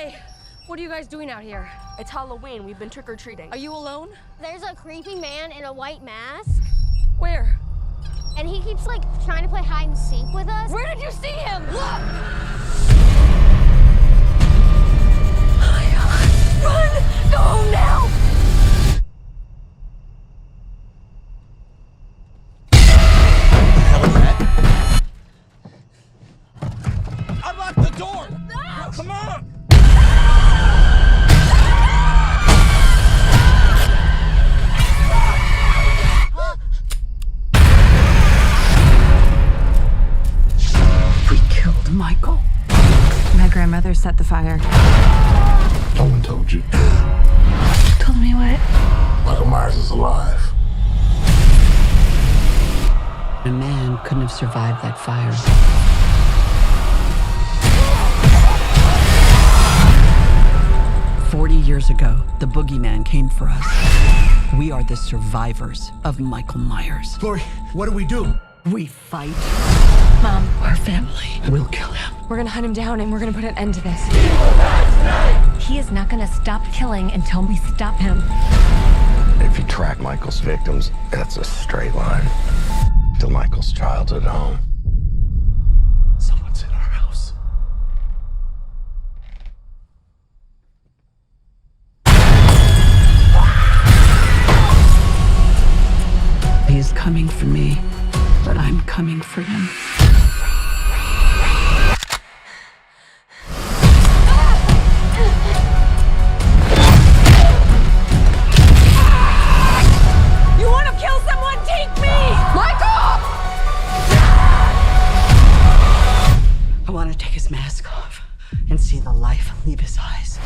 Hey, what are you guys doing out here? It's Halloween. We've been trick-or-treating. Are you alone? There's a creepy man in a white mask. Where? And he keeps, like, trying to play hide and seek with us. Where did you see him? Look! Run! Go home now! Unlock the door! No! Come on! We killed Michael. My grandmother set the fire. No one told you. Told me what? Michael Myers is alive. A man couldn't have survived that fire. Years ago, the boogeyman came for us. We are the survivors of Michael Myers. Laurie, what do we do? We fight. Mom, our family will kill him. We're gonna hunt him down and we're gonna put an end to this. He is not gonna stop killing until we stop him. If you track Michael's victims, that's a straight line to Michael's childhood home. Someone's in our house. He's coming for me, but I'm coming for him. You want to kill someone? Take me! Michael! I want to take his mask off and see the life leave his eyes.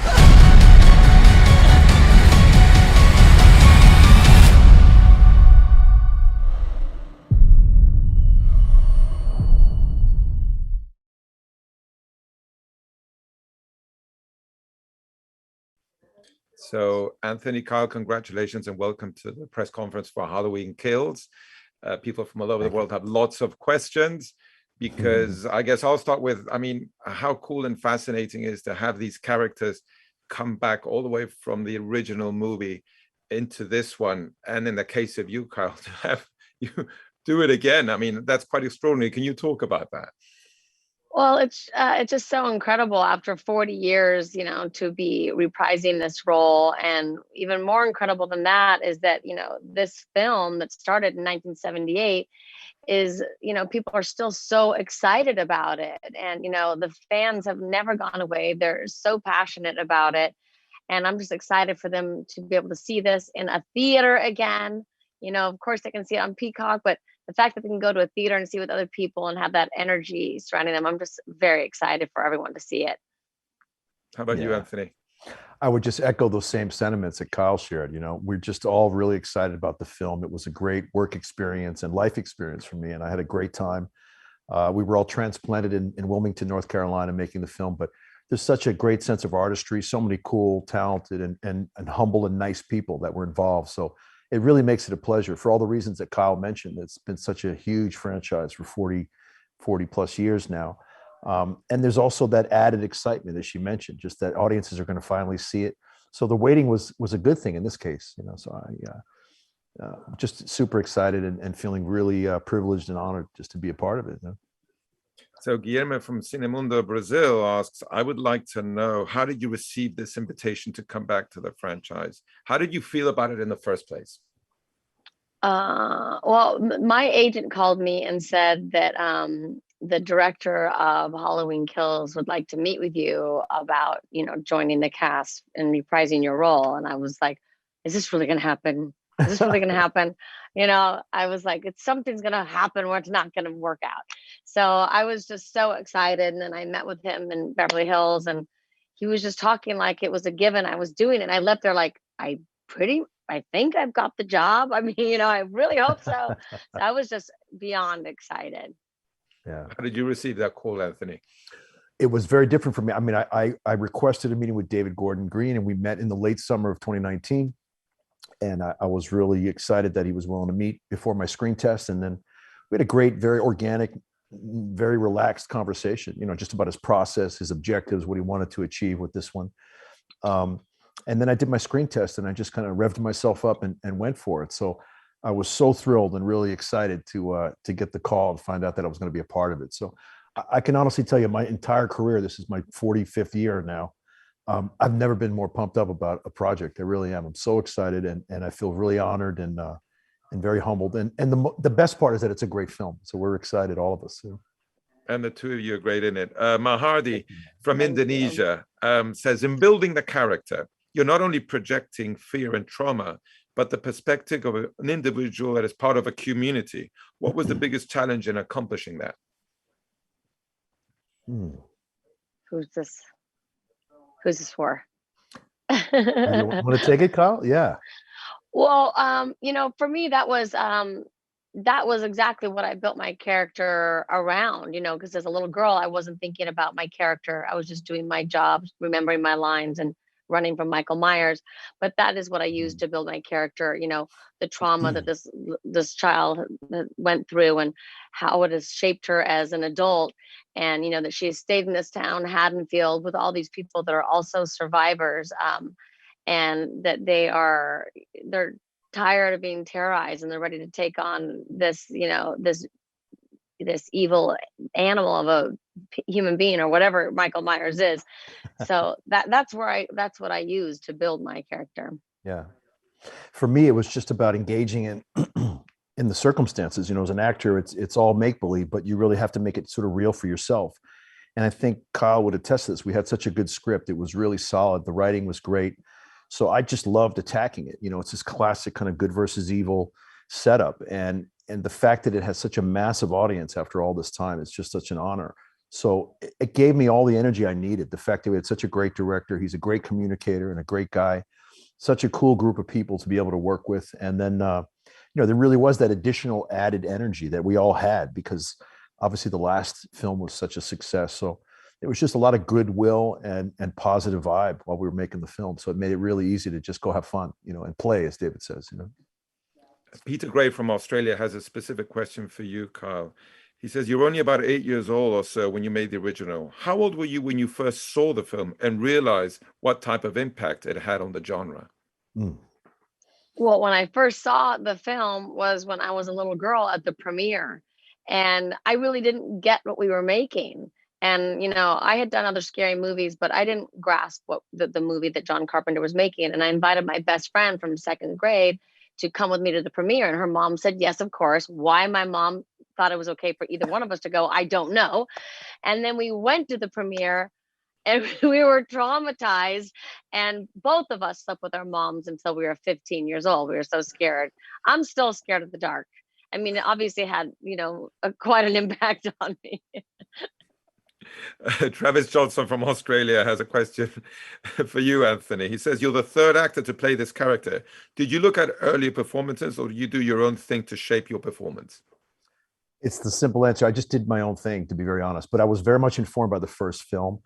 So, Anthony, Kyle, congratulations and welcome to the press conference for Halloween Kills. People from all over the world have lots of questions because I guess I'll start with, I mean, how cool and fascinating it is to have these characters come back all the way from the original movie into this one. And in the case of you, Kyle, to have you do it again, I mean, that's quite extraordinary. Can you talk about that? Well, it's just so incredible after 40 years, you know, to be reprising this role. And even more incredible than that is that, you know, this film that started in 1978 is, you know, people are still so excited about it. And, you know, the fans have never gone away. They're so passionate about it. And I'm just excited for them to be able to see this in a theater again. You know, of course, they can see it on Peacock, but the fact that they can go to a theater and see with other people and have that energy surrounding them, I'm just very excited for everyone to see it. How about you, Anthony? I would just echo those same sentiments that Kyle shared. You know, we're just all really excited about the film. It was a great work experience and life experience for me, and I had a great time. We were all transplanted in Wilmington, North Carolina, making the film, but there's such a great sense of artistry, so many cool, talented, and humble and nice people that were involved. So it really makes it a pleasure for all the reasons that Kyle mentioned. It's been such a huge franchise for 40 plus years now. And there's also that added excitement, as she mentioned, just that audiences are going to finally see it. So the waiting was a good thing in this case, you know, so I just super excited and feeling really privileged and honored just to be a part of it. You know? So Guillermo from Cinemundo Brazil asks, I would like to know, how did you receive this invitation to come back to the franchise? How did you feel about it in the first place? Well, my agent called me and said that the director of Halloween Kills would like to meet with you about, you know, joining the cast and reprising your role. And I was like, is this really going to happen? Is this really going to happen? You know, I was like, something's going to happen where it's not going to work out. So I was just so excited. And then I met with him in Beverly Hills and he was just talking like it was a given. I was doing it. And I left there like, I think I've got the job. I mean, you know, I really hope so. So I was just beyond excited. Yeah. How did you receive that call, Anthony? It was very different for me. I mean, I requested a meeting with David Gordon Green and we met in the late summer of 2019. And I was really excited that he was willing to meet before my screen test. And then we had a great, very organic very relaxed conversation, just about his process, his objectives, what he wanted to achieve with this one. And then I did my screen test and I just kind of revved myself up and went for it. So I was so thrilled and really excited to get the call and find out that I was going to be a part of it. So I can honestly tell you my entire career, this is my 45th year now. I've never been more pumped up about a project. I really am. I'm so excited and I feel really honored and very humbled. And the best part is that it's a great film. So we're excited, all of us. And the two of you are great in it. Mahardi from Indonesia says, in building the character, you're not only projecting fear and trauma, but the perspective of an individual that is part of a community. What was the biggest challenge in accomplishing that? Who's this for? You want to take it, Kyle? Yeah. Well, for me, that was exactly what I built my character around, because as a little girl, I wasn't thinking about my character. I was just doing my job, remembering my lines and running from Michael Myers. But that is what I used to build my character, the trauma that this child went through and how it has shaped her as an adult. And, that she has stayed in this town, Haddonfield, with all these people that are also survivors, and that they're tired of being terrorized and they're ready to take on this, this evil animal of a human being or whatever Michael Myers is. So that's what I use to build my character. Yeah. For me, it was just about engaging in the circumstances. As an actor, it's all make-believe, but you really have to make it sort of real for yourself. And I think Kyle would attest to this. We had such a good script. It was really solid. The writing was great. So I just loved attacking it. It's this classic kind of good versus evil setup. And the fact that it has such a massive audience after all this time, it's just such an honor. So it gave me all the energy I needed. The fact that we had such a great director, he's a great communicator and a great guy, such a cool group of people to be able to work with. And then, there really was that additional added energy that we all had because obviously the last film was such a success. So it was just a lot of goodwill and positive vibe while we were making the film. So it made it really easy to just go have fun, and play, as David says, Peter Gray from Australia has a specific question for you, Kyle. He says, you're only about 8 years old or so when you made the original. How old were you when you first saw the film and realized what type of impact it had on the genre? Well, when I first saw the film was when I was a little girl at the premiere. And I really didn't get what we were making. And, I had done other scary movies, but I didn't grasp what the movie that John Carpenter was making. And I invited my best friend from second grade to come with me to the premiere. And her mom said, yes, of course. Why my mom thought it was okay for either one of us to go, I don't know. And then we went to the premiere and we were traumatized. And both of us slept with our moms until we were 15 years old. We were so scared. I'm still scared of the dark. I mean, it obviously had, quite an impact on me. Travis Johnson from Australia has a question for you, Anthony. He says, you're the third actor to play this character. Did you look at earlier performances or do you do your own thing to shape your performance? It's the simple answer. I just did my own thing, to be very honest, but I was very much informed by the first film.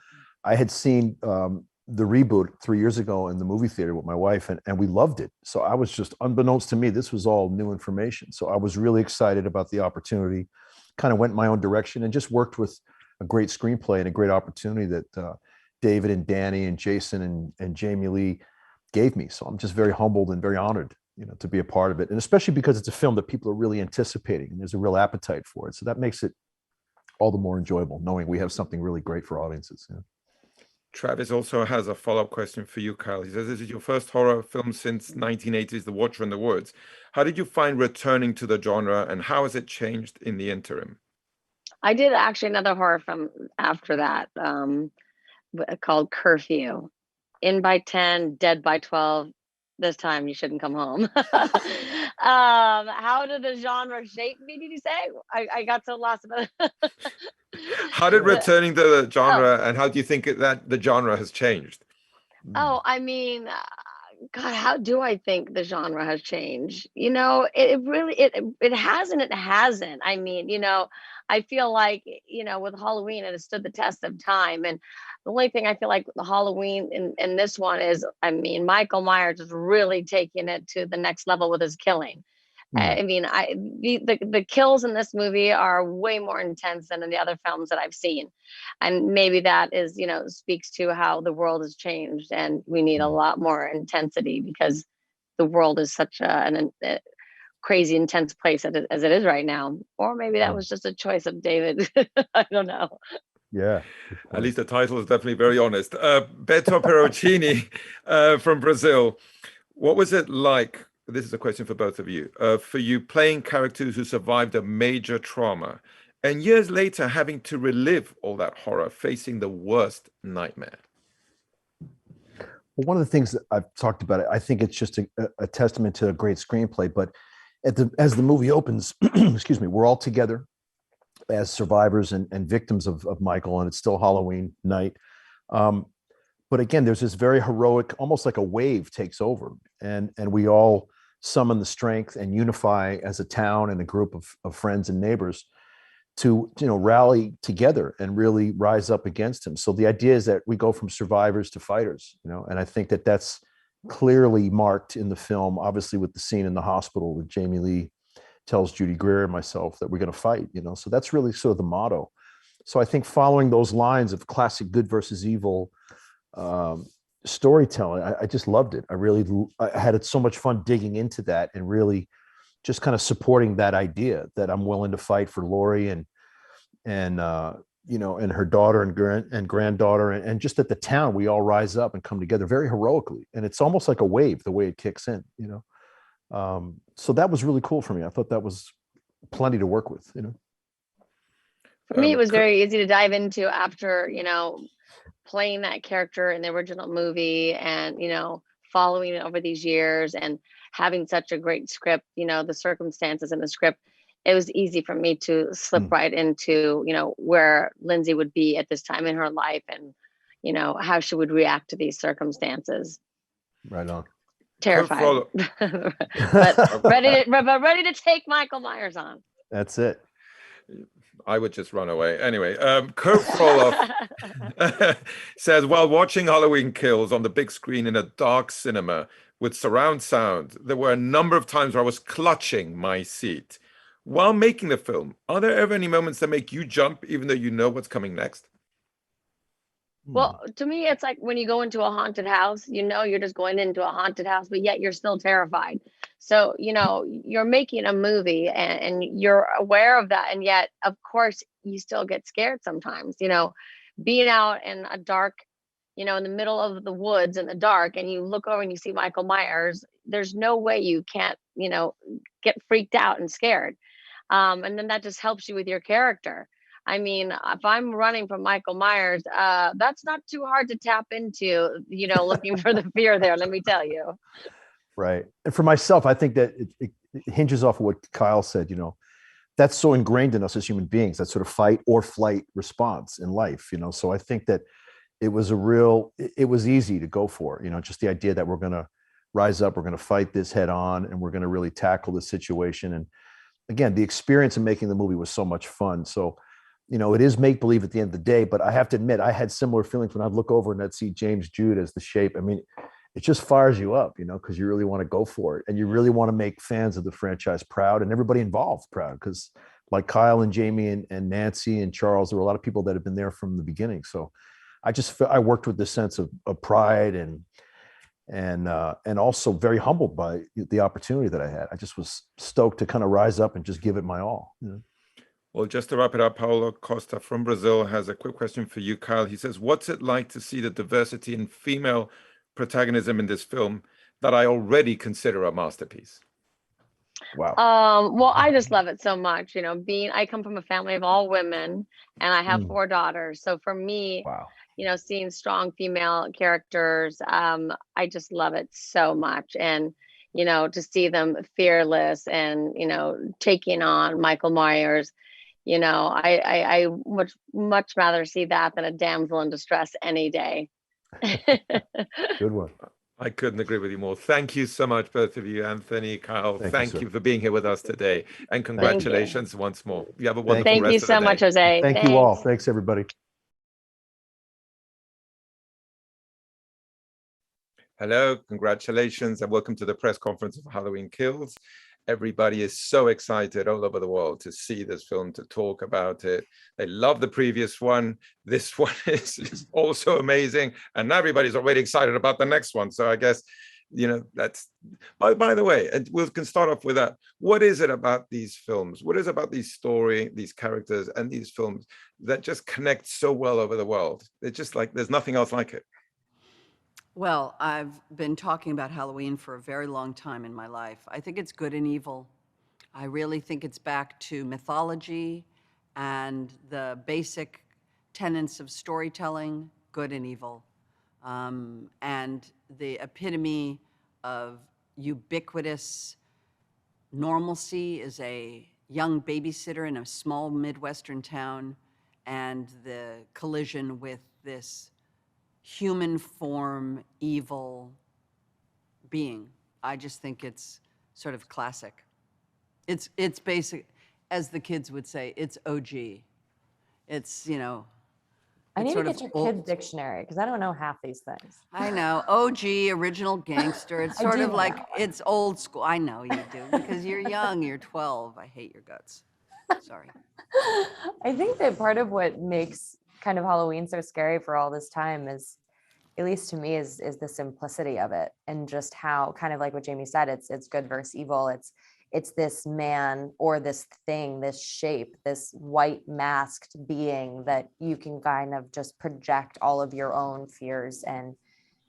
I had seen the reboot 3 years ago in the movie theater with my wife and we loved it. So I was just, unbeknownst to me, this was all new information. So I was really excited about the opportunity, kind of went in my own direction and just worked with a great screenplay and a great opportunity that David and Danny and Jason and Jamie Lee gave me. So I'm just very humbled and very honored, to be a part of it. And especially because it's a film that people are really anticipating and there's a real appetite for it. So that makes it all the more enjoyable, knowing we have something really great for audiences. Travis also has a follow-up question for you, Kyle. He says, this is your first horror film since 1980s, The Watcher in the Woods. How did you find returning to the genre and how has it changed in the interim? I did actually another horror film after that called Curfew. In by 10, dead by 12. This time you shouldn't come home. How did the genre shape me, did you say? I got so lost about it. How did returning to the genre and how do you think that the genre has changed? Oh, I mean, God, how do I think the genre has changed? It really, it hasn't. It hasn't. I mean, I feel like, with Halloween, it has stood the test of time. And the only thing I feel like the Halloween in this one is, I mean, Michael Myers is really taking it to the next level with his killing. I mean, the kills in this movie are way more intense than in the other films that I've seen, and maybe that is, speaks to how the world has changed, and we need a lot more intensity because the world is such a crazy intense place as it is right now. Or maybe that was just a choice of David. I don't know. Yeah. At least the title is definitely very honest. Beto Perocini from Brazil. What was it like? This is a question for both of you. For you playing characters who survived a major trauma and years later having to relive all that horror, facing the worst nightmare. Well, one of the things that I've talked about, I think it's just a testament to a great screenplay. But as the movie opens, excuse me, we're all together as survivors and victims of Michael, and it's still Halloween night. But again, there's this very heroic, almost like a wave takes over, and we all summon the strength and unify as a town and a group of friends and neighbors to rally together and really rise up against him. So the idea is that we go from survivors to fighters, and I think that that's clearly marked in the film, obviously with the scene in the hospital where Jamie Lee tells Judy Greer and myself that we're going to fight, so that's really sort of the motto. So I think following those lines of classic good versus evil storytelling, I just loved it. I had so much fun digging into that and really just kind of supporting that idea that I'm willing to fight for Laurie and her daughter and granddaughter, and just that the town, we all rise up and come together very heroically. And it's almost like a wave, the way it kicks in, so that was really cool for me. I thought that was plenty to work with, For me, it was very easy to dive into after, playing that character in the original movie and, following it over these years and having such a great script, the circumstances in the script. It was easy for me to slip right into, where Lindsay would be at this time in her life and, how she would react to these circumstances. Right on. Terrified, but ready to take Michael Myers on. That's it. I would just run away. Anyway, Kurt Frolov says, while watching Halloween Kills on the big screen in a dark cinema with surround sound, there were a number of times where I was clutching my seat. While making the film, are there ever any moments that make you jump, even though you know what's coming next? Well, to me, it's like when you go into a haunted house, you're just going into a haunted house, but yet you're still terrified. So, you're making a movie and you're aware of that. And yet, of course, you still get scared sometimes, being out in a dark, in the middle of the woods in the dark, and you look over and you see Michael Myers, there's no way you can't, get freaked out and scared. And then that just helps you with your character. I mean, if I'm running from Michael Myers, that's not too hard to tap into, looking for the fear there, let me tell you. Right. And for myself, I think that it hinges off of what Kyle said, that's so ingrained in us as human beings, that sort of fight or flight response in life, so I think that it was easy to go for, just the idea that we're going to rise up, we're going to fight this head on, and we're going to really tackle the situation. And again, the experience of making the movie was so much fun. So, it is make-believe at the end of the day, but I have to admit, I had similar feelings when I'd look over and I'd see James Jude as the Shape. I mean, it just fires you up, because you really want to go for it. And you really want to make fans of the franchise proud and everybody involved proud. Because like Kyle and Jamie and Nancy and Charles, there were a lot of people that have been there from the beginning. So I worked with this sense of pride and also very humbled by the opportunity that I had. I just was stoked to kind of rise up and just give it my all. Well, just to wrap it up, Paulo Costa from Brazil has a quick question for you, Kyle. He says, what's it like to see the diversity in female protagonism in this film that I already consider a masterpiece? Wow. Well, I just love it so much. I come from a family of all women and I have 4 daughters. So for me, wow. Seeing strong female characters, I just love it so much. And, to see them fearless and, taking on Michael Myers, I would much rather see that than a damsel in distress any day. Good one. I couldn't agree with you more. Thank you so much, both of you, Anthony, Kyle. Thank you for being here with us today. And congratulations once more. You have a wonderful rest of the day. Thank you so much, Jose. Thank you all. Thanks, everybody. Hello, congratulations, and welcome to the press conference of Halloween Kills. Everybody is so excited all over the world to see this film, to talk about it. They love the previous one. This one is also amazing. And everybody's already excited about the next one. So I guess, that's, by the way, and we can start off with that. What is it about these films? What is it about these story, these characters and these films that just connect so well over the world? It's just like, there's nothing else like it. Well, I've been talking about Halloween for a very long time in my life. I think it's good and evil. I really think it's back to mythology and the basic tenets of storytelling, good and evil. And the epitome of ubiquitous normalcy is a young babysitter in a small Midwestern town and the collision with this human form, evil being. I just think it's sort of classic. It's basic, as the kids would say, it's OG. It's, I need to sort of get your old. kids' dictionary because I don't know half these things. I know, OG, original gangster. It's I sort do of know like, that one. it's old school. I know you do, because you're young, you're 12. I hate your guts. Sorry. I think that part of what makes kind of Halloween so scary for all this time is, at least to me, is the simplicity of it, and just how, kind of like what Jamie said, it's good versus evil. It's this man or this thing, this shape, this white masked being that you can kind of just project all of your own fears and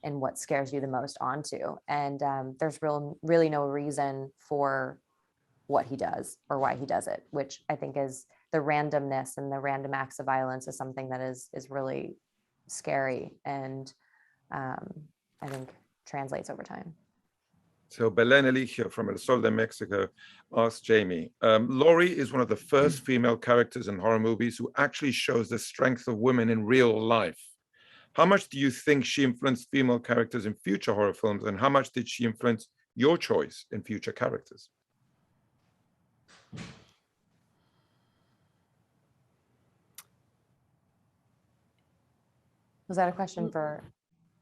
what scares you the most onto. And there's really no reason for what he does or why he does it, which I think is the randomness and the random acts of violence is something that is really scary and I think translates over time. So Belen Eligio from El Sol de Mexico asked Jamie, Laurie is one of the first female characters in horror movies who actually shows the strength of women in real life. How much do you think she influenced female characters in future horror films, and how much did she influence your choice in future characters? Was that a question for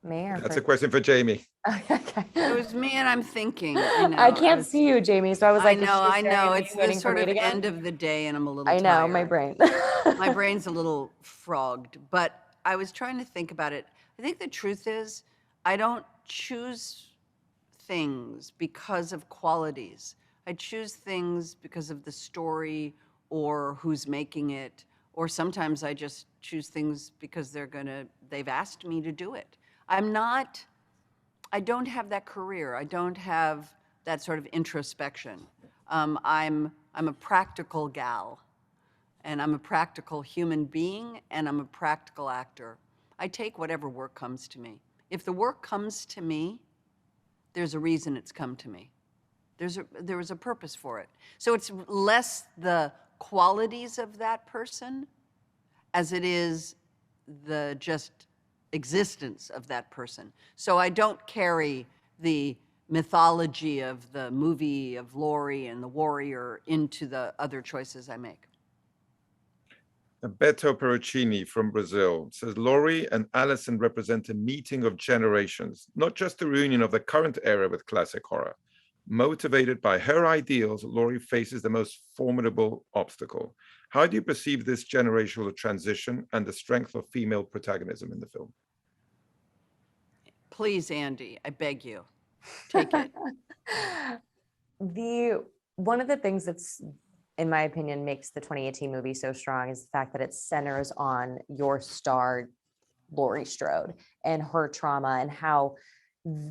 me? Or That's for... a question for Jamie. Okay. It was me, and I'm thinking. I can't see you, Jamie, so I was like, I know. It's the waiting for sort me of to get? end of the day, and I'm a little I know, tired. my brain. My brain's a little frogged, but I was trying to think about it. I think the truth is, I don't choose things because of qualities. I choose things because of the story or who's making it, or sometimes I just choose things because they've asked me to do it. I don't have that career. I don't have that sort of introspection. I'm a practical gal, and I'm a practical human being, and I'm a practical actor. I take whatever work comes to me. If the work comes to me, there's a reason it's come to me. There was a purpose for it. So it's less the qualities of that person as it is the just existence of that person. So I don't carry the mythology of the movie of Laurie and the warrior into the other choices I make. Beto Perocini from Brazil says, Laurie and Allyson represent a meeting of generations, not just a reunion of the current era with classic horror. Motivated by her ideals, Laurie faces the most formidable obstacle. How do you perceive this generational transition and the strength of female protagonism in the film? Please, Andi, I beg you, take it. One of the things that's, in my opinion, makes the 2018 movie so strong is the fact that it centers on your star, Laurie Strode, and her trauma, and how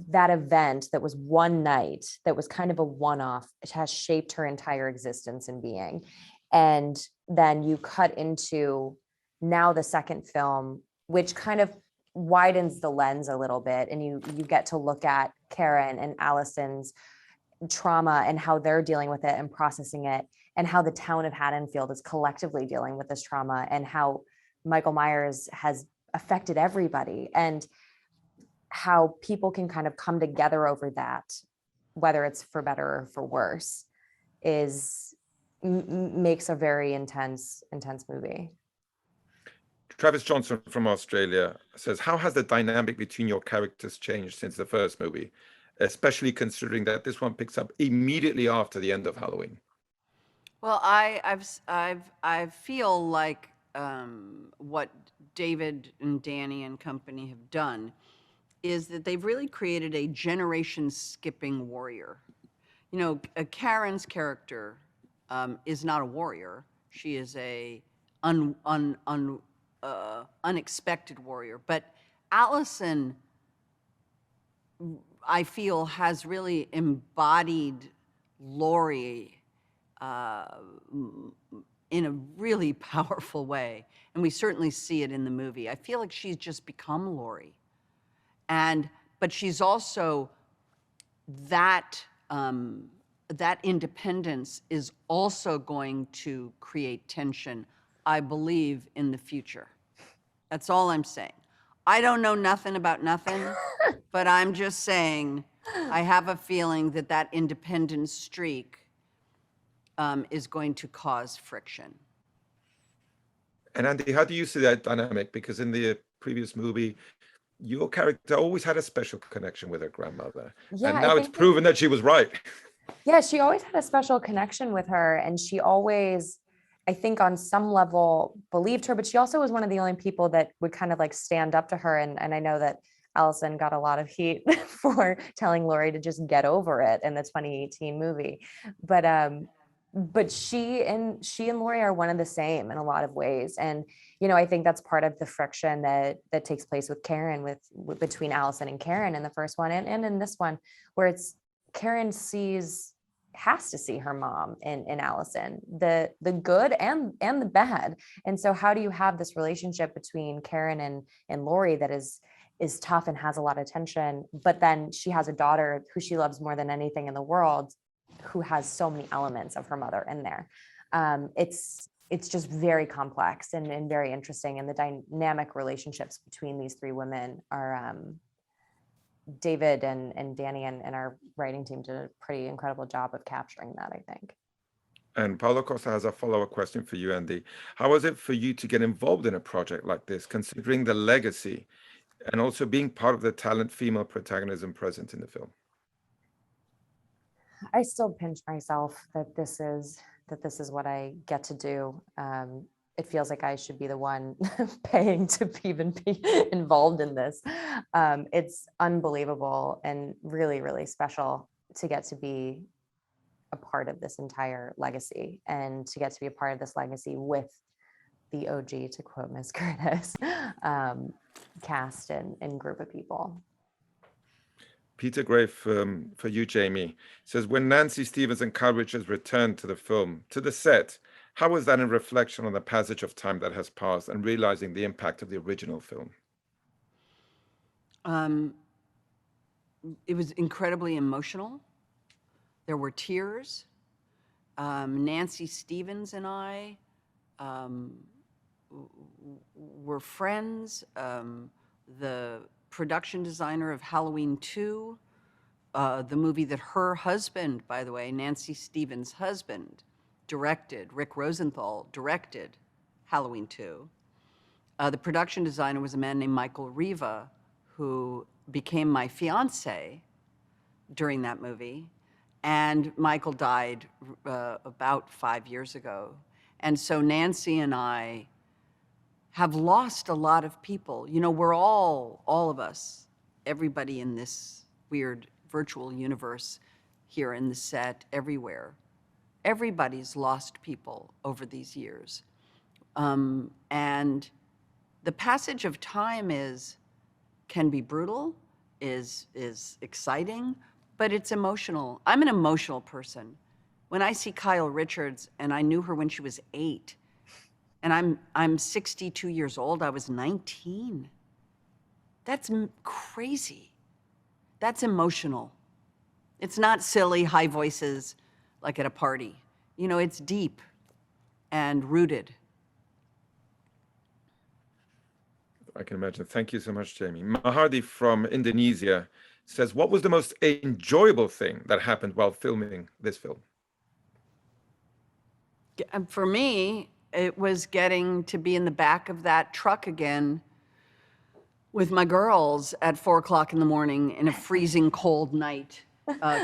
that event that was one night, that was kind of a one-off, it has shaped her entire existence and being. And then you cut into now the second film, which kind of widens the lens a little bit, and you get to look at Karen and Allyson's trauma and how they're dealing with it and processing it, and how the town of Haddonfield is collectively dealing with this trauma, and how Michael Myers has affected everybody, and how people can kind of come together over that, whether it's for better or for worse, makes a very intense movie. Travis Johnson from Australia says, how has the dynamic between your characters changed since the first movie? especially considering that this one picks up immediately after the end of Halloween? Well, I feel like what David and Danny and company have done is that they've really created a generation skipping warrior. You know, Karen's character is not a warrior. She is a unexpected warrior. But Allyson, I feel, has really embodied Laurie in a really powerful way. And we certainly see it in the movie. I feel like she's just become Laurie. But she's also that independence is also going to create tension, I believe, in the future. That's all I'm saying. I don't know nothing about nothing, but I'm just saying I have a feeling that that independent streak is going to cause friction. And Andy, how do you see that dynamic? Because in the previous movie, your character always had a special connection with her grandmother. Yeah, and now it's proven that she was right. Yeah, she always had a special connection with her. And she always, I think on some level, believed her, but she also was one of the only people that would kind of like stand up to her. And I know that Allyson got a lot of heat for telling Laurie to just get over it in the 2018 movie. But she and Laurie are one and the same in a lot of ways. And, you know, I think that's part of the friction that takes place with Karen, between Allyson and Karen in the first one and in this one, where it's Karen has to see her mom in Allyson, the good and the bad. And so how do you have this relationship between Karen and Laurie that is tough and has a lot of tension, but then she has a daughter who she loves more than anything in the world, who has so many elements of her mother in there. It's just very complex and very interesting. And the dynamic relationships between these three women are, David and Danny and our writing team did a pretty incredible job of capturing that, I think. And Paulo Costa has a follow-up question for you, Andy. How was it for you to get involved in a project like this, considering the legacy and also being part of the talent female protagonism present in the film? I still pinch myself that this is what I get to do. It feels like I should be the one paying to even be involved in this. It's unbelievable and really, really special to get to be a part of this entire legacy and to get to be a part of this legacy with the OG, to quote Ms. Curtis, cast and group of people. Peter Gray for you, Jamie, says, when Nancy Stevens and Kyle Richards returned to the film, to the set, how was that in reflection on the passage of time that has passed and realizing the impact of the original film? It was incredibly emotional. There were tears. Nancy Stevens and I were friends. The production designer of Halloween 2, the movie that her husband, by the way, Nancy Stevens' husband, directed, Rick Rosenthal directed Halloween 2. The production designer was a man named Michael Riva, who became my fiance during that movie. And Michael died about 5 years ago. And so Nancy and I have lost a lot of people. You know, we're all of us, everybody in this weird virtual universe here in the set, everywhere. Everybody's lost people over these years. And the passage of time can be brutal, is exciting, but it's emotional. I'm an emotional person. When I see Kyle Richards, and I knew her when she was 8, and I'm 62 years old, I was 19. That's crazy. That's emotional. It's not silly high voices like at a party. You know, it's deep and rooted. I can imagine. Thank you so much, Jamie. Mahardi from Indonesia says, what was the most enjoyable thing that happened while filming this film? For me, it was getting to be in the back of that truck again with my girls at 4:00 in the morning in a freezing cold night,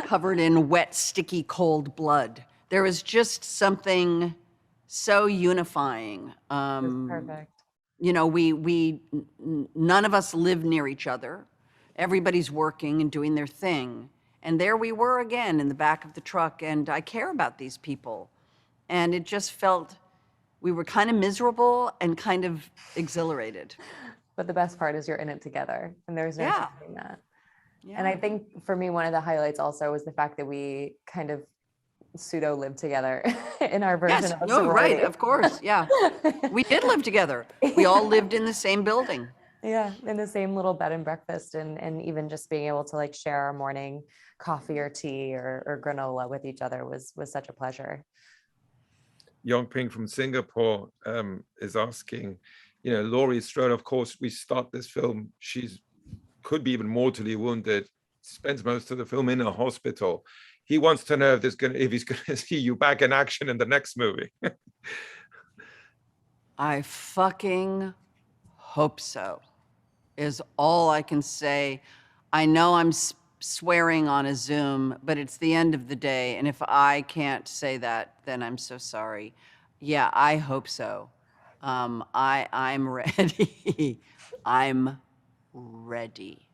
covered in wet, sticky, cold blood. There was just something so unifying. Perfect. You know, none of us live near each other. Everybody's working and doing their thing. And there we were again in the back of the truck, and I care about these people. And it just felt, we were kind of miserable and kind of exhilarated. But the best part is you're in it together, and there's no Yeah. changing that. Yeah. And I think for me, one of the highlights also was the fact that we kind of pseudo lived together in our version Yes, of a no, right, sorority. of course, yeah. We did live together. We all lived in the same building. Yeah, in the same little bed and breakfast, and even just being able to like share our morning coffee or tea or granola with each other was such a pleasure. Yongping from Singapore is asking, you know, Laurie Strode, of course, we start this film, she's could be even mortally wounded, spends most of the film in a hospital. He wants to know if he's gonna see you back in action in the next movie. I fucking hope so, is all I can say. I know I'm swearing on a Zoom, but it's the end of the day, and if I can't say that, then I'm so sorry. Yeah, I hope so. I'm ready. I'm ready.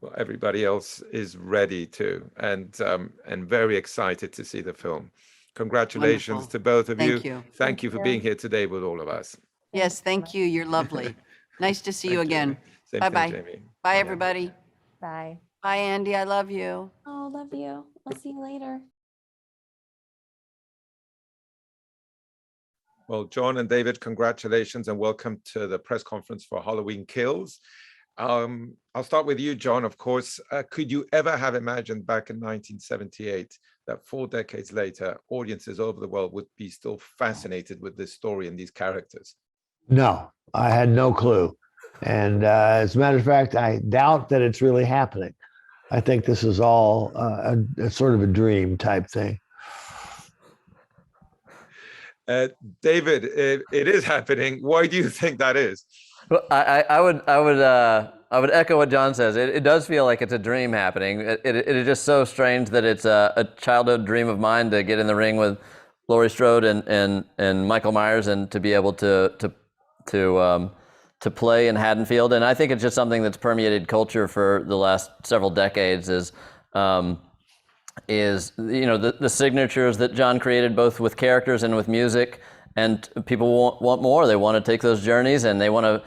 Well, everybody else is ready too, and very excited to see the film. Congratulations Wonderful. to both of Thank you. you. Thank you for being here today with all of us. Yes, thank you. You're lovely. Nice to see you Thank you. again. Same Bye-bye. thing, Jamie. Bye, Bye. everybody. Bye. Bye, Andy. I love you. Oh, love you. I'll see you later. Well, John and David, congratulations and welcome to the press conference for Halloween Kills. I'll start with you, John, of course. Could you ever have imagined back in 1978 that 4 decades later, audiences over the world would be still fascinated with this story and these characters? No, I had no clue. And as a matter of fact, I doubt that it's really happening. I think this is all a sort of a dream type thing. David, it is happening. Why do you think that is? Well, I would echo what John says. It does feel like it's a dream happening. It is just so strange that it's a childhood dream of mine to get in the ring with Laurie Strode and Michael Myers and to be able to play in Haddonfield. And I think it's just something that's permeated culture for the last several decades. Is you know the signatures that John created both with characters and with music. And people want more. They want to take those journeys, and they have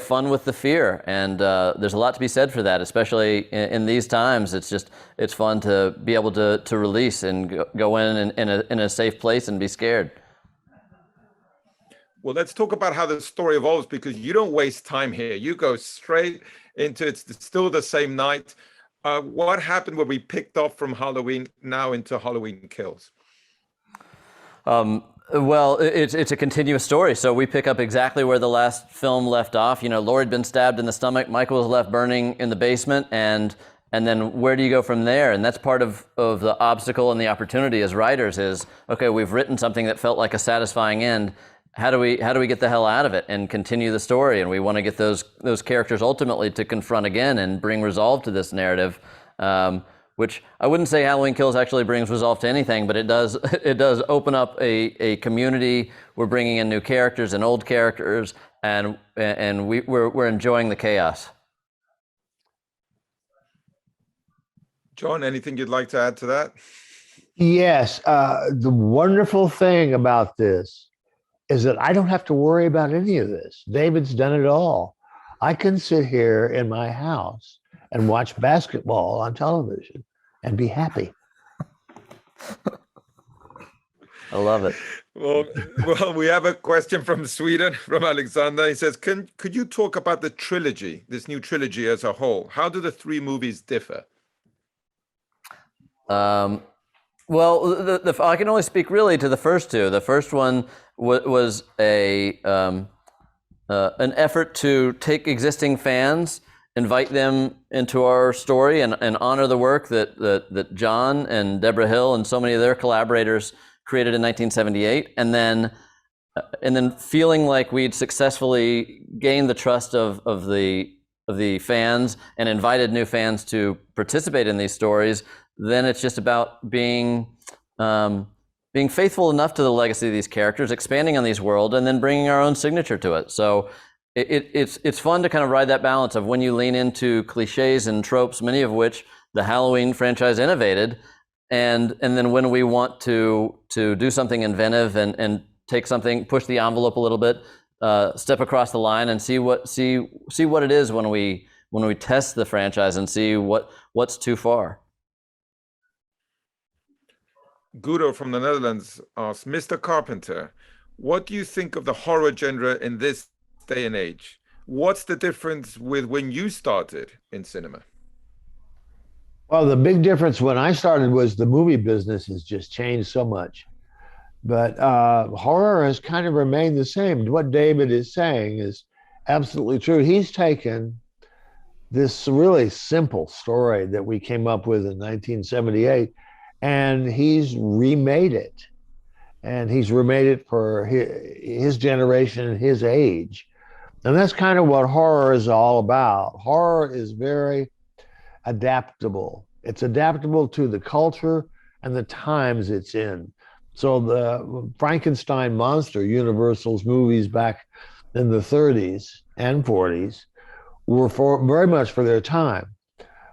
fun with the fear. And there's a lot to be said for that, especially in these times. It's fun to be able to release and go in a safe place and be scared. Well, let's talk about how the story evolves, because you don't waste time here. You go straight into it's still the same night. What happened when we picked off from Halloween now into Halloween Kills? Well, it's a continuous story. So we pick up exactly where the last film left off. You know, Laurie had been stabbed in the stomach. Michael was left burning in the basement. And then where do you go from there? And that's part of the obstacle and the opportunity as writers is, okay, we've written something that felt like a satisfying end. How do we get the hell out of it and continue the story? And we want to get those characters ultimately to confront again and bring resolve to this narrative. Which I wouldn't say Halloween Kills actually brings resolve to anything, but it does open up a community. We're bringing in new characters and old characters, and we're enjoying the chaos. John, anything you'd like to add to that? Yes, the wonderful thing about this is that I don't have to worry about any of this. David's done it all. I can sit here in my house and watch basketball on television and be happy. I love it. Well, we have a question from Sweden, from Alexander. He says, could you talk about the trilogy, this new trilogy as a whole? How do the 3 movies differ? Well, I can only speak really to the first 2. The first one was an effort to take existing fans, invite them into our story, and honor the work that John and Deborah Hill and so many of their collaborators created in 1978, and then and then feeling like we'd successfully gained the trust of the fans and invited new fans to participate in these stories, then it's just about being faithful enough to the legacy of these characters, expanding on these worlds, and then bringing our own signature to it. So it's fun to kind of ride that balance of when you lean into cliches and tropes, many of which the Halloween franchise innovated, and then when we want to do something inventive and take something, push the envelope a little bit, step across the line and see what it is when we test the franchise and see what's too far. Guido from the Netherlands asks, Mr. Carpenter, what do you think of the horror genre in this day and age? What's the difference with when you started in cinema? Well, the big difference when I started was the movie business has just changed so much. But horror has kind of remained the same. What David is saying is absolutely true. He's taken this really simple story that we came up with in 1978, and he's remade it. And he's remade it for his generation and his age. And that's kind of what horror is all about. Horror is very adaptable. It's adaptable to the culture and the times it's in. So the Frankenstein monster, Universal's movies back in the 30s and 40s, were very much for their time.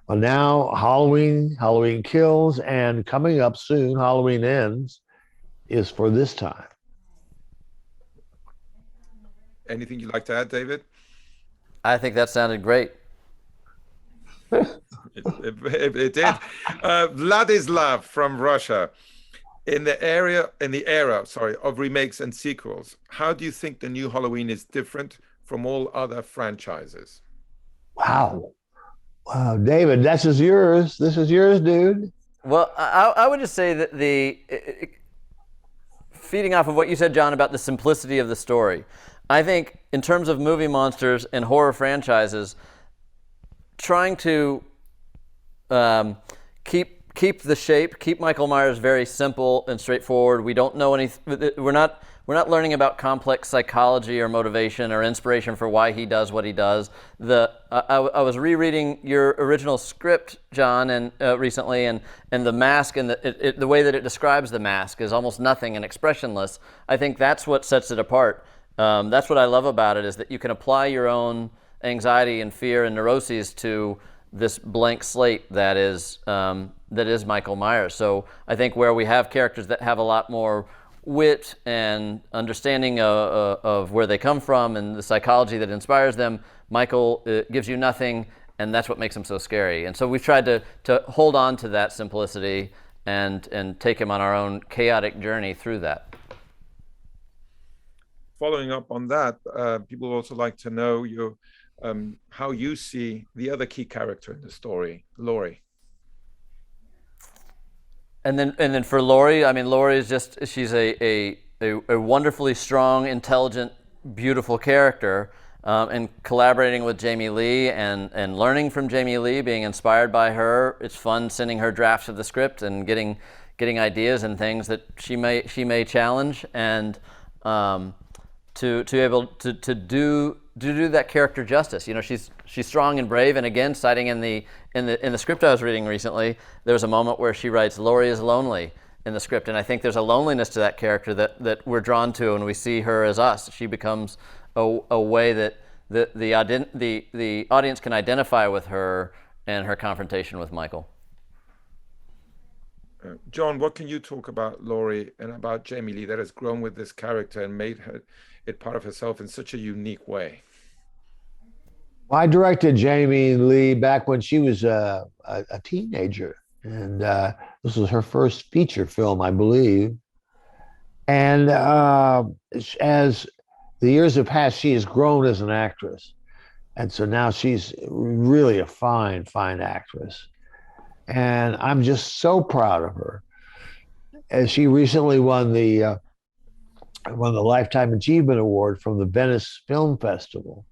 Well, now Halloween Kills, and coming up soon, Halloween Ends, is for this time. Anything you'd like to add, David? I think that sounded great. It did. Vladislav from Russia. In the era of remakes and sequels, how do you think the new Halloween is different from all other franchises? Wow, David, this is yours, dude. Well, I would just say that feeding off of what you said, John, about the simplicity of the story, I think in terms of movie monsters and horror franchises, trying to keep the shape, keep Michael Myers very simple and straightforward. We don't know anything. We're not learning about complex psychology or motivation or inspiration for why he does what he does. I was rereading your original script, John, and recently, and the mask and the way that it describes the mask is almost nothing and expressionless. I think that's what sets it apart. That's what I love about it, is that you can apply your own anxiety and fear and neuroses to this blank slate that is Michael Myers. So I think where we have characters that have a lot more wit and understanding of where they come from and the psychology that inspires them, Michael gives you nothing, and that's what makes him so scary. And so we've tried to hold on to that simplicity and take him on our own chaotic journey through that. Following up on that, people also like to know how you see the other key character in the story, Laurie. And then for Laurie, I mean, Laurie is she's a wonderfully strong, intelligent, beautiful character, and collaborating with Jamie Lee and learning from Jamie Lee, being inspired by her. It's fun sending her drafts of the script and getting ideas and things that she may challenge, and to be able to do that character justice. You know, she's strong and brave, and again, citing in the script I was reading recently, there was a moment where she writes, "Laurie is lonely" in the script, and I think there's a loneliness to that character that we're drawn to, and we see her as us. She becomes a way that the audience can identify with her and her confrontation with Michael. John, what can you talk about Laurie and about Jamie Lee that has grown with this character and made it part of herself in such a unique way? Well, I directed Jamie Lee back when she was a teenager, and this was her first feature film, I believe. And as the years have passed, she has grown as an actress, and so now she's really a fine actress. And I'm just so proud of her. As she recently won the Lifetime Achievement Award from the Venice Film Festival.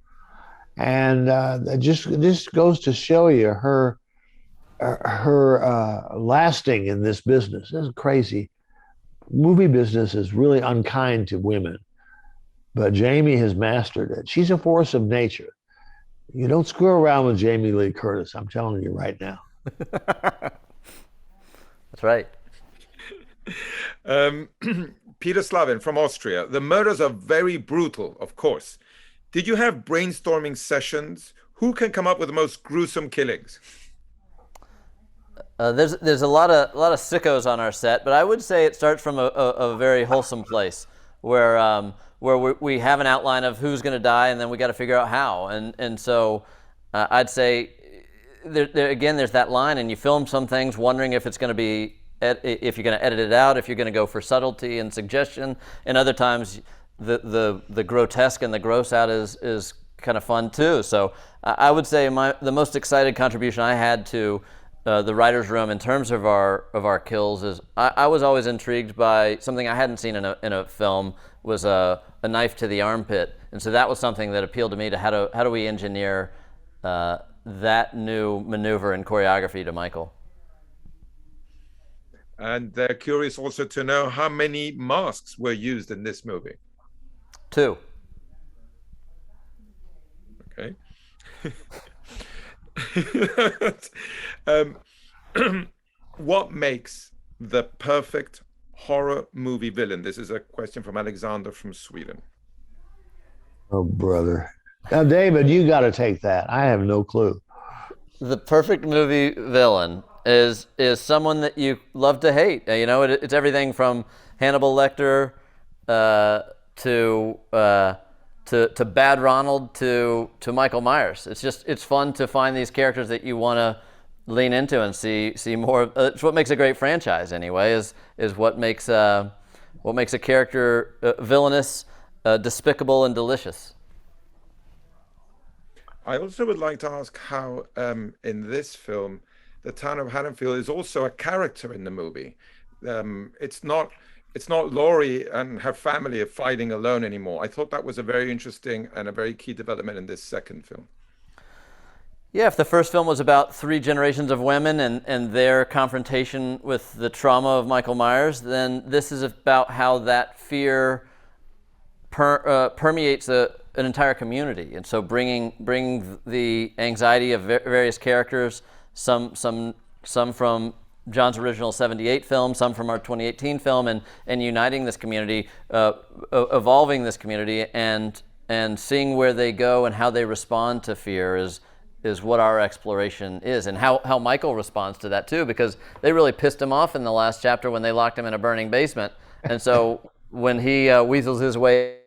And it just goes to show you her lasting in this business. This is crazy. Movie business is really unkind to women. but Jamie has mastered it. She's a force of nature. You don't screw around with Jamie Lee Curtis. I'm telling you right now. That's right. Peter Slavin from Austria. The murders are very brutal, of course. Did you have brainstorming sessions? Who can come up with the most gruesome killings? There's a lot of sickos on our set, but I would say it starts from a very wholesome place where we have an outline of who's going to die, and then we got to figure out how. And so I'd say there's that line, and you film some things wondering if it's going to be if you're going to edit it out, if you're going to go for subtlety and suggestion, and other times the grotesque and the gross out is kind of fun too. So I would say the most excited contribution I had to the writer's room in terms of our kills is I was always intrigued by something I hadn't seen in a film was a knife to the armpit, and so that was something that appealed to me to how do we engineer that new maneuver and choreography to Michael. And they're curious also to know how many masks were used in this movie. 2. Okay. What makes the perfect horror movie villain? This is a question from Alexander from Sweden. Oh, brother. Now, David, you got to take that. I have no clue. The perfect movie villain is someone that you love to hate. It's everything from Hannibal Lecter to Bad Ronald to Michael Myers. It's fun to find these characters that you want to lean into and see more. It's what makes a great franchise anyway. Is what makes a character villainous, despicable, and delicious. I also would like to ask how in this film the town of Haddonfield is also a character in the movie. It's not Laurie and her family are fighting alone anymore. I thought that was a very interesting and a very key development in this second film. Yeah, if the first film was about 3 generations of women and their confrontation with the trauma of Michael Myers, then this is about how that fear permeates an entire community. And so bring the anxiety of various characters, some from John's original 78 film, some from our 2018 film, and uniting this community, evolving this community, and seeing where they go and how they respond to fear is what our exploration is, and how Michael responds to that too, because they really pissed him off in the last chapter when they locked him in a burning basement. And so when he weasels his way.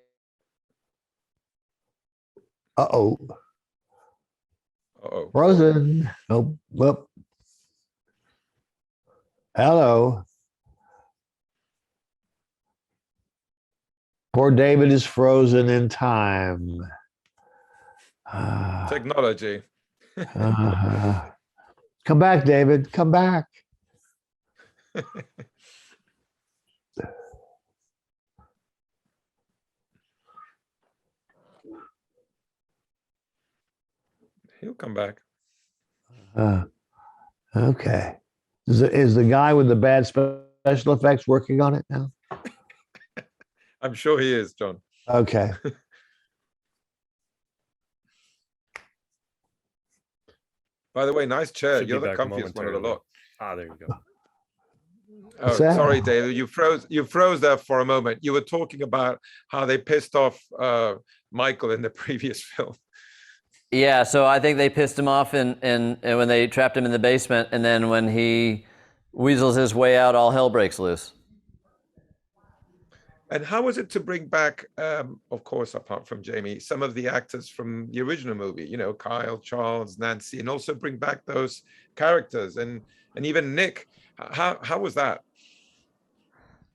Uh-oh. Frozen. Oh, whoop. Hello. Poor David is frozen in time. Technology. Come back, David. Come back. He'll come back. Okay. Is the guy with the bad special effects working on it now? I'm sure he is, John. Okay. By the way, nice chair. Should You're be the back comfiest one of the lot. There you go. Oh, sorry, David. You froze there for a moment. You were talking about how they pissed off Michael in the previous film. Yeah, so I think they pissed him off and when they trapped him in the basement, and then when he weasels his way out, all hell breaks loose. And how was it to bring back, of course, apart from Jamie, some of the actors from the original movie, Kyle, Charles, Nancy, and also bring back those characters and even Nick? How was that?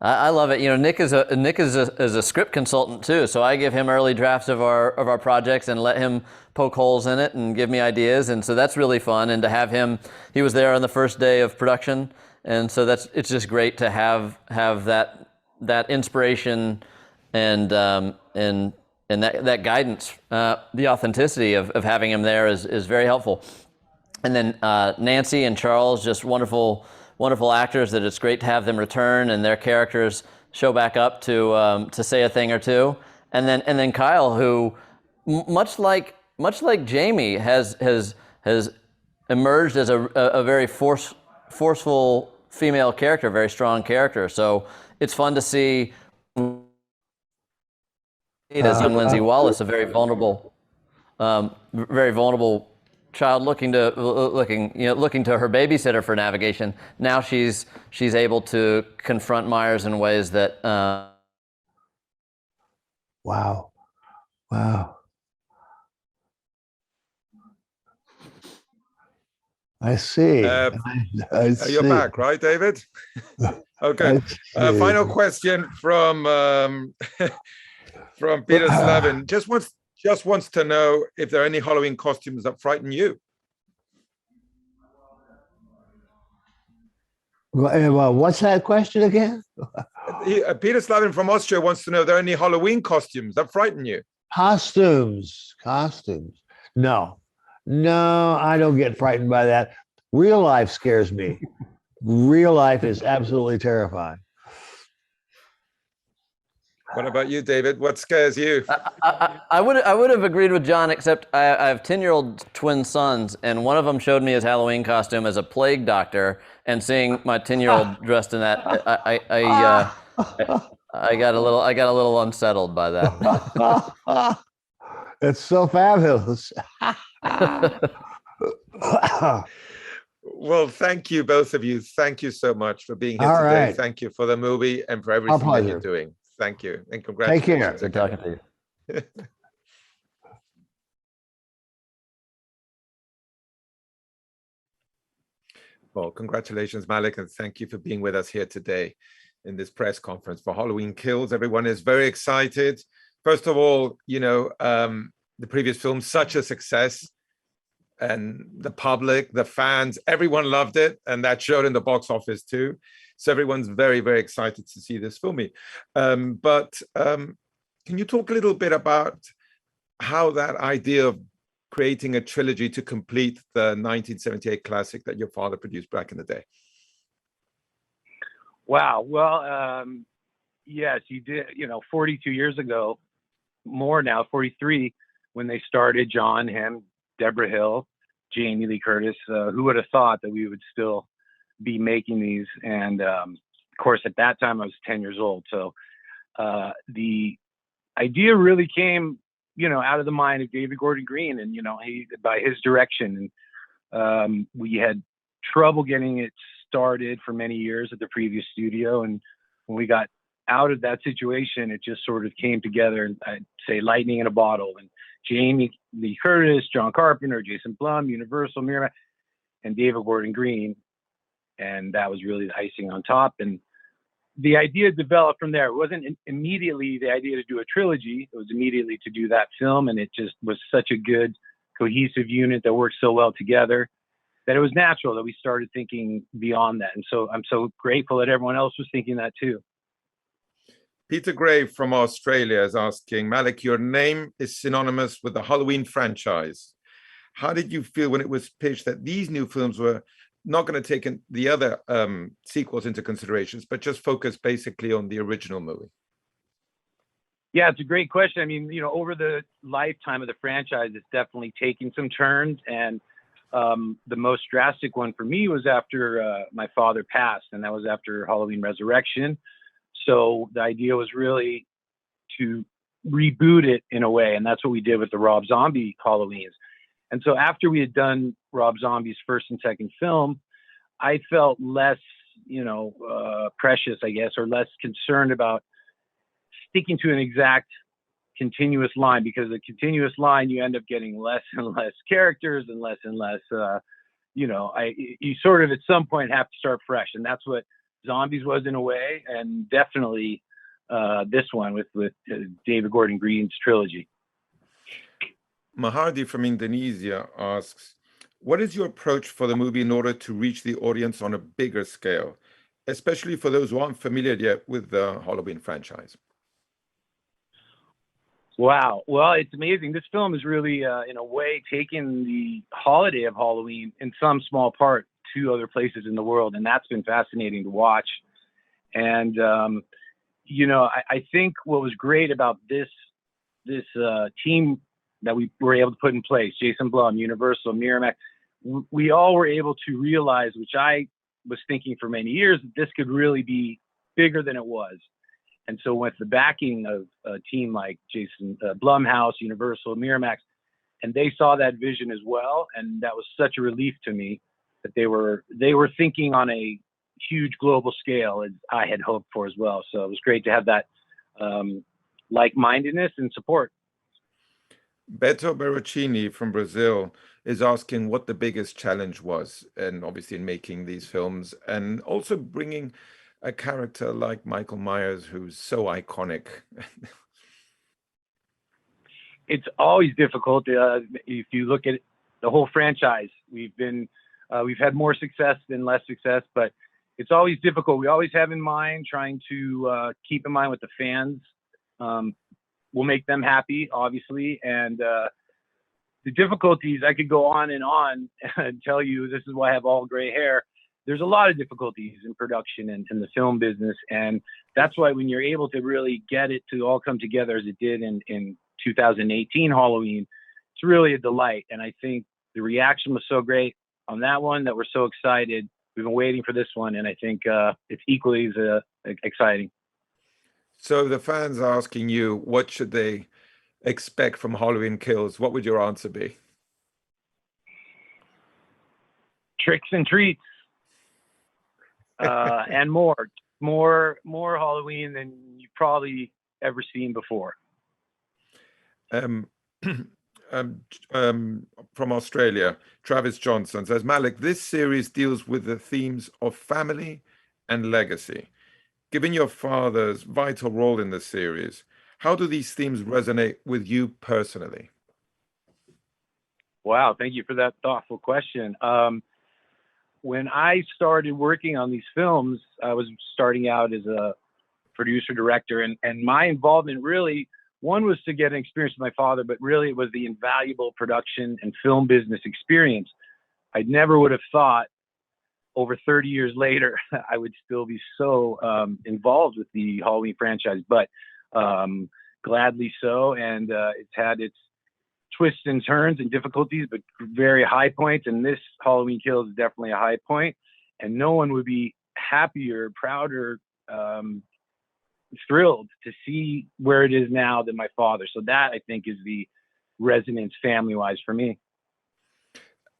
I love it. Nick is a script consultant too, so I give him early drafts of our projects and let him poke holes in it and give me ideas, and so that's really fun. And to have him, he was there on the first day of production, and so it's just great to have that inspiration and that guidance. The authenticity of having him there is very helpful. And then Nancy and Charles, just wonderful actors that it's great to have them return and their characters show back up to say a thing or two. and then Kyle, who much like Jamie has emerged as a very forceful female character, very strong character. So it's fun to see as young Lindsay Wallace, a very vulnerable child looking to her babysitter for navigation. Now she's able to confront Myers in ways that. Wow. I see. I see. You're back, right, David? Okay. Final question from from Peter Slavin. Just wants to know if there are any Halloween costumes that frighten you. Well, what's that question again? Peter Slavin from Austria wants to know if there are any Halloween costumes that frighten you. Costumes. No, I don't get frightened by that. Real life scares me. Real life is absolutely terrifying. What about you, David? What scares you? I would have agreed with John, except I have 10-year-old twin sons, and one of them showed me his Halloween costume as a plague doctor, and seeing my 10-year-old dressed in that, I got a little unsettled by that. It's so fabulous. Well, thank you, both of you. Thank you so much for being here All today. right. Thank you for the movie and for everything that you're doing. Thank you, and congratulations. Take care. Good talking to you. Well, congratulations, Malak, and thank you for being with us here today in this press conference for Halloween Kills. Everyone is very excited. First of all, the previous film, such a success, and the public, the fans, everyone loved it, and that showed in the box office too. So everyone's very, very excited to see this film. But can you talk a little bit about how that idea of creating a trilogy to complete the 1978 classic that your father produced back in the day? Wow. Well, yes, you did, 42 years ago, more now, 43, when they started, John, him, Deborah Hill, Jamie Lee Curtis, who would have thought that we would still be making these? And of course, at that time, I was 10 years old. So the idea really came, out of the mind of David Gordon Green, and, by his direction. And we had trouble getting it started for many years at the previous studio. And when we got out of that situation, it just sort of came together, and I'd say lightning in a bottle. And Jamie Lee Curtis, John Carpenter, Jason Blum, Universal, Miramax, and David Gordon Green. And that was really the icing on top. And the idea developed from there. It wasn't immediately the idea to do a trilogy. It was immediately to do that film. And it just was such a good, cohesive unit that worked so well together that it was natural that we started thinking beyond that. And so I'm so grateful that everyone else was thinking that too. Peter Gray from Australia is asking, Malak, your name is synonymous with the Halloween franchise. How did you feel when it was pitched that these new films were not going to take the other sequels into considerations, but just focus basically on the original movie? Yeah, it's a great question. I mean, over the lifetime of the franchise, it's definitely taken some turns. And the most drastic one for me was after my father passed, and that was after Halloween Resurrection. So the idea was really to reboot it in a way. And that's what we did with the Rob Zombie Halloweens. And so after we had done Rob Zombie's first and second film, I felt less, precious, I guess, or less concerned about sticking to an exact continuous line, because the continuous line, you end up getting less and less characters and less, you sort of at some point have to start fresh. And that's what Zombies was in a way, and definitely this one with David Gordon Green's trilogy. Mahardi from Indonesia asks, what is your approach for the movie in order to reach the audience on a bigger scale, especially for those who aren't familiar yet with the Halloween franchise? Wow. Well, it's amazing. This film is really, in a way, taking the holiday of Halloween in some small part to other places in the world. And that's been fascinating to watch. And, I think what was great about this team that we were able to put in place, Jason Blum, Universal, Miramax, we all were able to realize, which I was thinking for many years, that this could really be bigger than it was. And so with the backing of a team like Jason Blumhouse, Universal, Miramax, and they saw that vision as well, and that was such a relief to me that they were thinking on a huge global scale as I had hoped for as well. So it was great to have that like-mindedness and support. Beto Berruccini from Brazil is asking what the biggest challenge was, and obviously in making these films, and also bringing a character like Michael Myers, who's so iconic. It's always difficult. If you look at the whole franchise, we've had more success than less success, but it's always difficult. We always have in mind trying to keep in mind what the fans will make them happy, obviously. And the difficulties, I could go on and tell you, this is why I have all gray hair. There's a lot of difficulties in production and in the film business. And that's why when you're able to really get it to all come together as it did in 2018 Halloween, it's really a delight. And I think the reaction was so great on that one that we're so excited. We've been waiting for this one, and I think it's equally as exciting. So the fans are asking you, what should they expect from Halloween Kills? What would your answer be? Tricks and treats, and more Halloween than you've probably ever seen before. From Australia, Travis Johnson says, Malak, this series deals with the themes of family and legacy. Given your father's vital role in the series, how do these themes resonate with you personally? Wow, thank you for that thoughtful question. When I started working on these films, I was starting out as a producer director, and my involvement really, one was to get an experience with my father, but really it was the invaluable production and film business experience. I never would have thought over 30 years later, I would still be so involved with the Halloween franchise, but gladly so. And it's had its twists and turns and difficulties, but very high points. And this Halloween Kills is definitely a high point. And no one would be happier, prouder, thrilled to see where it is now than my father. So that, I think, is the resonance family-wise for me.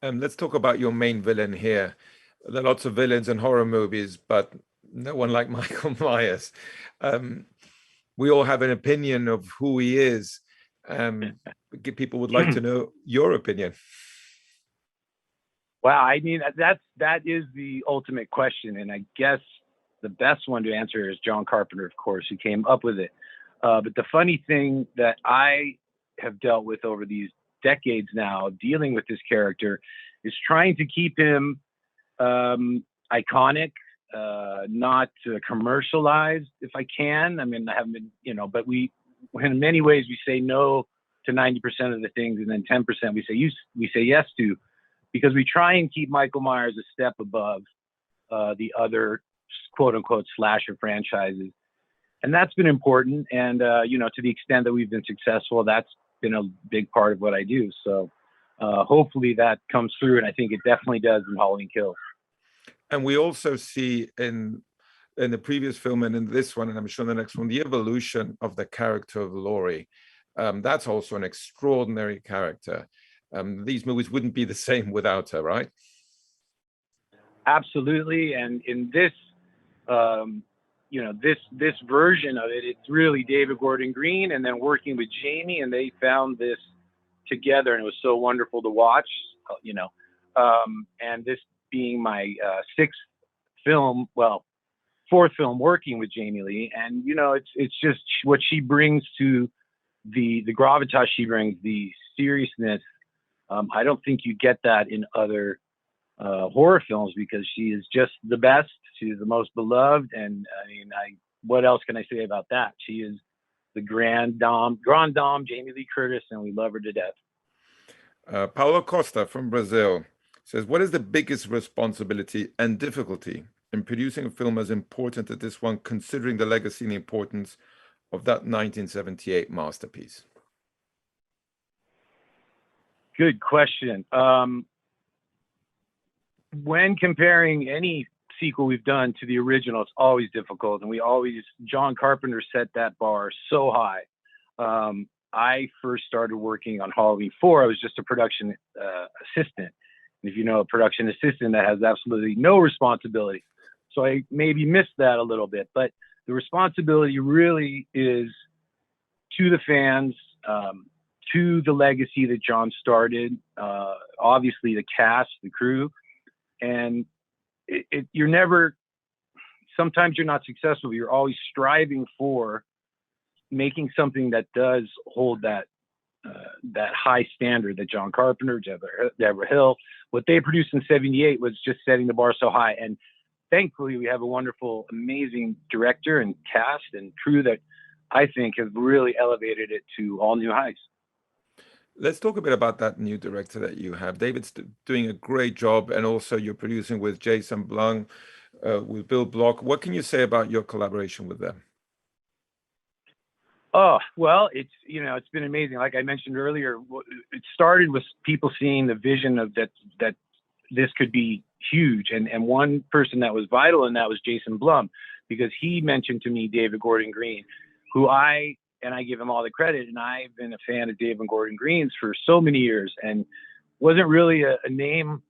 Let's talk about your main villain here. There are lots of villains in horror movies, but no one like Michael Myers. We all have an opinion of who he is. People would like to know your opinion. Wow, I mean, that is the ultimate question, and I guess the best one to answer is John Carpenter, of course, who came up with it. But the funny thing that I have dealt with over these decades now, dealing with this character, is trying to keep him iconic, not commercialized if I can. I mean, I haven't been, but in many ways we say no to 90% of the things, and then 10% we say yes to, because we try and keep Michael Myers a step above the other quote unquote slasher franchises. And that's been important. And, to the extent that we've been successful, that's been a big part of what I do. So hopefully that comes through. And I think it definitely does in Halloween Kills. And we also see in the previous film and in this one, and I'm sure the next one, the evolution of the character of Laurie. That's also an extraordinary character. These movies wouldn't be the same without her, right? Absolutely. And in this, this version of it, it's really David Gordon Green and then working with Jamie, and they found this together, and it was so wonderful to watch, and this being my fourth film working with Jamie Lee. And, it's just what she brings to the gravitas she brings, the seriousness. I don't think you get that in other horror films, because she is just the best. She's the most beloved. And I mean, what else can I say about that? She is the grand dame, Jamie Lee Curtis, and we love her to death. Paulo Costa from Brazil says, what is the biggest responsibility and difficulty in producing a film as important as this one, considering the legacy and importance of that 1978 masterpiece? Good question. When comparing any sequel we've done to the original, it's always difficult, and John Carpenter set that bar so high. I first started working on Halloween 4. I was just a production assistant. And if you know a production assistant, that has absolutely no responsibility. So I maybe missed that a little bit, but the responsibility really is to the fans, to the legacy that John started, obviously the cast, the crew, and you're never, sometimes you're not successful. You're always striving for making something that does hold that high standard that John Carpenter, Deborah Hill, what they produced in '78 was just setting the bar so high. And thankfully, we have a wonderful, amazing director and cast and crew that I think have really elevated it to all new heights. Let's talk a bit about that new director that you have. David's doing a great job, and also you're producing with Jason Blum, with Bill Block. What can you say about your collaboration with them? Oh, well, it's been amazing. Like I mentioned earlier, it started with people seeing the vision of that this could be huge. And one person that was vital in that was Jason Blum, because he mentioned to me David Gordon Green, who I give him all the credit. And I've been a fan of David Gordon Green's for so many years, and wasn't really a name,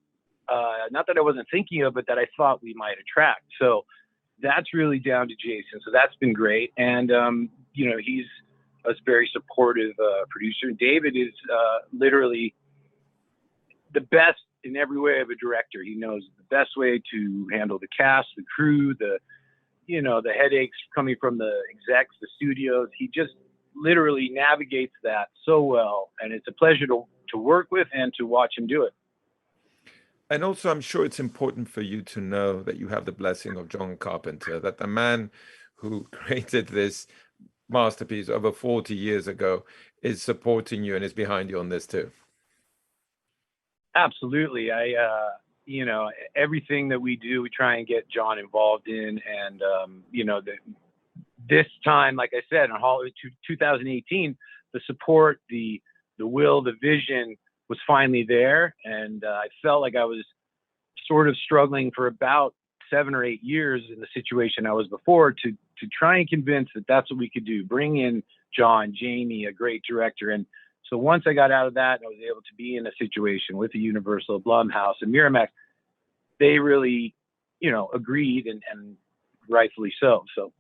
not that I wasn't thinking of, but that I thought we might attract. So that's really down to Jason. So that's been great. And, he's a very supportive producer. David is literally the best in every way of a director. He knows the best way to handle the cast, the crew, the headaches coming from the execs, the studios. He just literally navigates that so well. And it's a pleasure to work with and to watch him do it. And also, I'm sure it's important for you to know that you have the blessing of John Carpenter, that the man who created this masterpiece over 40 years ago is supporting you and is behind you on this too. Absolutely. Everything that we do, we try and get John involved in. And, this time, like I said, in Halloween 2018, the support, the will, the vision was finally there. And I felt like I was sort of struggling for about 7 or 8 years in the situation I was before to try and convince that that's what we could do. Bring in John, Jamie, a great director. And so once I got out of that, I was able to be in a situation with the Universal, Blumhouse, and Miramax. They really, agreed, and rightfully so. So.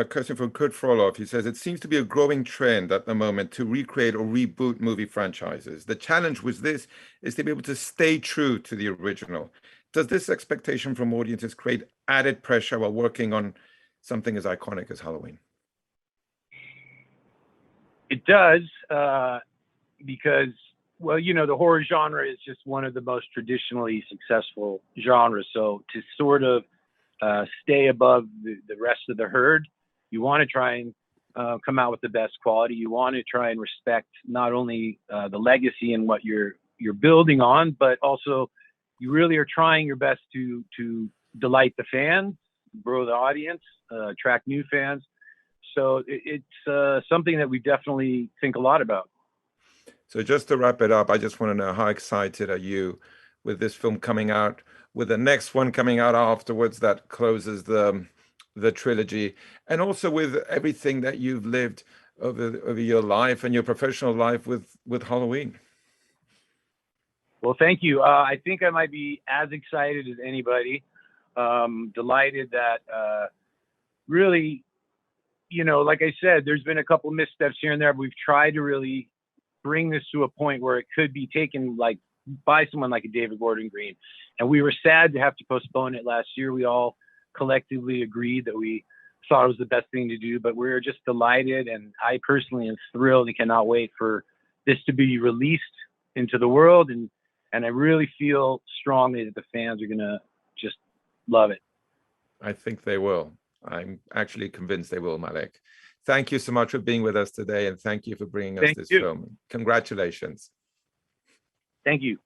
Question from Kurt Froloff. He says, it seems to be a growing trend at the moment to recreate or reboot movie franchises. The challenge with this is to be able to stay true to the original. Does this expectation from audiences create added pressure while working on something as iconic as Halloween? It does, because, the horror genre is just one of the most traditionally successful genres. So to sort of stay above the rest of the herd, you want to try and come out with the best quality. You want to try and respect not only the legacy and what you're building on, but also you really are trying your best to delight the fans, grow the audience, attract new fans. So it's something that we definitely think a lot about. So just to wrap it up, I just want to know, how excited are you with this film coming out, with the next one coming out afterwards that closes the trilogy, and also with everything that you've lived over your life and your professional life with Halloween? Well, thank you. I think I might be as excited as anybody. Delighted that really, like I said, there's been a couple missteps here and there, but we've tried to really bring this to a point where it could be taken by someone like a David Gordon Green. And we were sad to have to postpone it last year. We all collectively agreed that we thought it was the best thing to do, but we're just delighted. And I personally am thrilled and cannot wait for this to be released into the world. And I really feel strongly that the fans are going to just love it. I think they will. I'm actually convinced they will, Malak. Thank you so much for being with us today, and thank you for bringing us this film. Congratulations. Thank you.